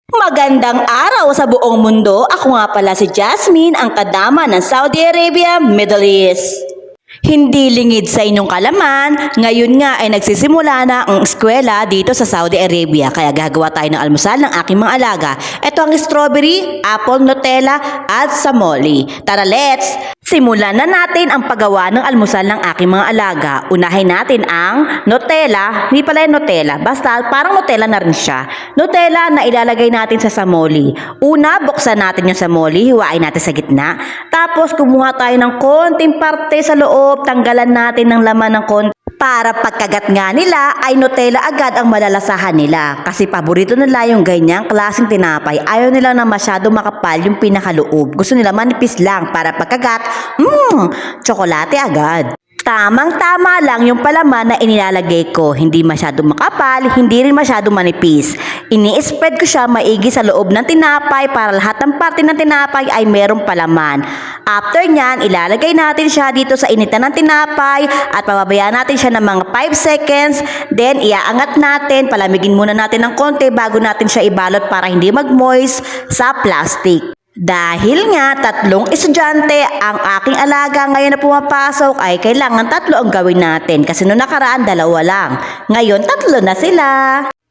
Magandang araw sa buong mundo. Ako nga pala si Jasmine, ang kadama ng Saudi Arabia, Middle East. Hindi lingid sa inyong kalaman, ngayon nga ay nagsisimula na ang eskwela dito sa Saudi Arabia. Kaya gagawa tayo ng almusal ng aking mga alaga. Ito ang strawberry, apple, Nutella at samoli. Tara, let's! Simulan na natin ang paggawa ng almusal ng aking mga alaga. Unahin natin ang Nutella, hindi pala yung Nutella, basta parang Nutella na rin siya. Nutella na ilalagay natin sa samoli. Una, buksan natin yung samoli, hiwain natin sa gitna. Tapos kumuha tayo ng konting parte sa loob, tanggalan natin ng laman ng konti. Para pagkagat nga nila ay Nutella agad ang malalasahan nila. Kasi paborito nila yung ganyang klaseng tinapay. Ayaw nila na masyado makapal yung pinakaloob. Gusto nila manipis lang para pagkagat, tsokolate agad. Tamang-tama lang yung palaman na inilalagay ko. Hindi masyado makapal, hindi rin masyado manipis. Ini-spread ko siya maigi sa loob ng tinapay para lahat ng parte ng tinapay ay merong palaman. After nyan, ilalagay natin siya dito sa initan ng tinapay at pababayaan natin siya ng mga 5 seconds. Then, iaangat natin, palamigin muna natin ng konti bago natin siya ibalot para hindi mag-moist sa plastic. Dahil nga 3 estudyante ang aking alaga ngayon na pumapasok ay kailangan 3 ang gawin natin kasi noong nakaraan 2 lang. Ngayon 3 na sila.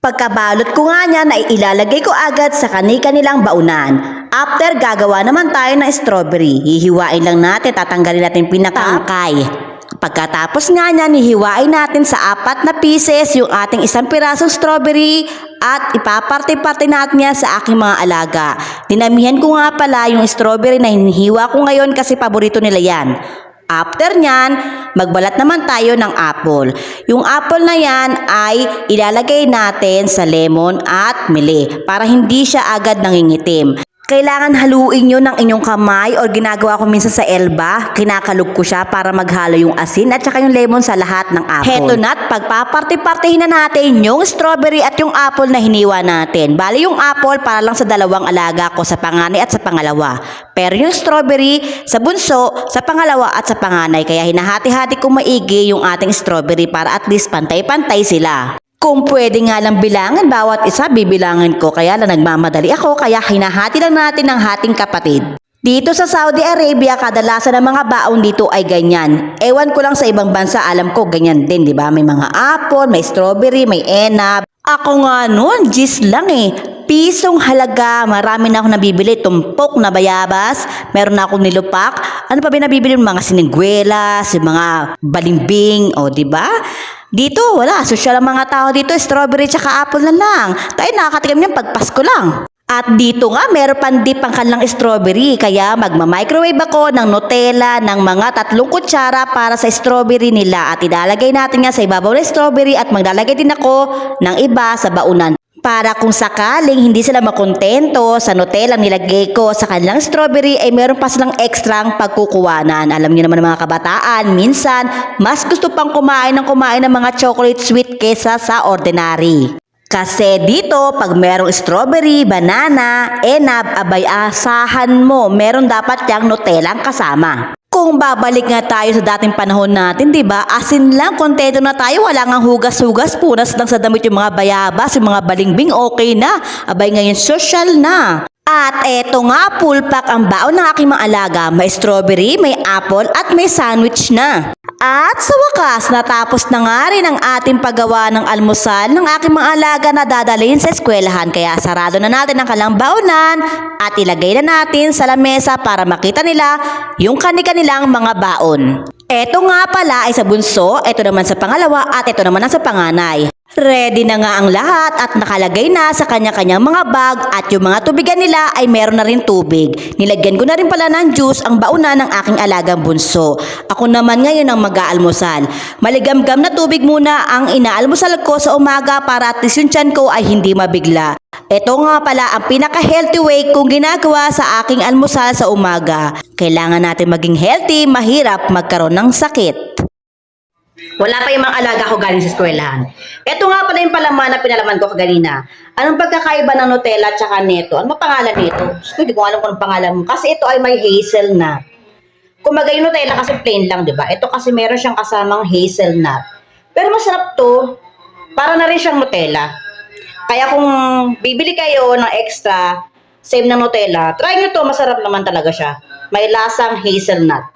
Pagkabalot ko nga niya na ilalagay ko agad sa kani-kanilang baunan. After gagawa naman tayo ng strawberry. Hihiwain lang natin, tatanggalin natin pinakangkay. Pagkatapos nga niya, hihiwain natin sa 4 na pieces yung ating 1 pirasong strawberry at ipaparte-parte natin yan sa aking mga alaga. Dinamihan ko nga pala yung strawberry na hinihiwa ko ngayon kasi paborito nila yan. After nyan, magbalat naman tayo ng apple. Yung apple na yan ay ilalagay natin sa lemon at mili para hindi siya agad nangingitim. Kailangan haluin nyo ng inyong kamay o ginagawa ko minsan sa elba. Kinakalog ko siya para maghalo yung asin at saka yung lemon sa lahat ng apple. Heto na't pagpaparte-partehin na natin yung strawberry at yung apple na hiniwa natin. Bali yung apple para lang sa 2 alaga ko, sa panganay at sa pangalawa. Pero yung strawberry sa bunso, sa pangalawa at sa panganay. Kaya hinahati-hati ko maigi yung ating strawberry para at least pantay-pantay sila. Kung pwede nga lang bilangan bawat isa, bibilangan ko. Kaya lang nagmamadali ako, kaya hinahati lang natin ng hating kapatid. Dito sa Saudi Arabia, kadalasan ng mga baon dito ay ganyan. Ewan ko lang sa ibang bansa, alam ko ganyan din, di ba? May mga apple, may strawberry, may enab. Ako nga noon, gis lang eh. Pisong halaga, marami na ako nabibili, tumpok na bayabas, meron na akong nilupak. Ano pa ba nabibili? Mga siniguelas, mga balimbing, o di ba? Dito, wala. Social ang mga tao dito. Strawberry tsaka apple na lang. Tayo nakakatikim niyan pag Pasko lang. At dito nga, meron pang dip ang kanilang strawberry. Kaya magma-microwave ako ng Nutella ng mga 3 kutsara para sa strawberry nila. At ilalagay natin nga sa ibabaw ng strawberry at maglalagay din ako ng iba sa baunan. Para kung sakaling hindi sila makontento sa Nutella nilagay ko sa kanilang strawberry ay meron pa silang ekstrang pagkukuwanan. Alam niyo naman mga kabataan, minsan mas gusto pang kumain ng mga chocolate sweet kesa sa ordinary. Kasi dito, pag merong strawberry, banana, enab, abay asahan mo, meron dapat yang Nutella kasama. Kung babalik nga tayo sa dating panahon natin, di ba? Asin lang, kontento na tayo, wala ngang hugas-hugas, punas lang sa damit yung mga bayabas, yung mga balingbing, okay na. Abay ngayon, social na. At eto nga, full pack ang baon ng aking mga alaga. May strawberry, may apple, at may sandwich na. At sa wakas, natapos na nga rin ang ating paggawa ng almusal ng aking mga alaga na dadalhin sa eskwelahan. Kaya sarado na natin ang kanilang baonan at ilagay na natin sa lamesa para makita nila yung kani-kanilang mga baon. Eto nga pala ay sa bunso, eto naman sa pangalawa at eto naman ang sa panganay. Ready na nga ang lahat at nakalagay na sa kanya-kanyang mga bag at yung mga tubigan nila ay meron na rin tubig. Nilagyan ko na rin pala ng juice ang bauna ng aking alagang bunso. Ako naman ngayon ang mag-aalmusal. Maligamgam na tubig muna ang inaalmusal ko sa umaga para at least yung tiyan ko ay hindi mabigla. Ito nga pala ang pinaka-healthy way kung ginagawa sa aking almusal sa umaga. Kailangan natin maging healthy, mahirap magkaroon ng sakit. Wala pa yung mga alaga ko galing sa eskwelahan. Ito nga pala yung palaman na pinalaman ko kaganina. Anong pagkakaiba ng Nutella at saka neto? Ano pangalan nito? Hindi ko alam kung anong pangalan mo. Kasi ito ay may hazelnut. Kumbaga yung Nutella kasi plain lang, di ba? Ito kasi meron siyang kasamang hazelnut. Pero masarap to. Para na rin siyang Nutella. Kaya kung bibili kayo ng extra, same na Nutella, try nyo to, masarap naman talaga siya. May lasang hazelnut.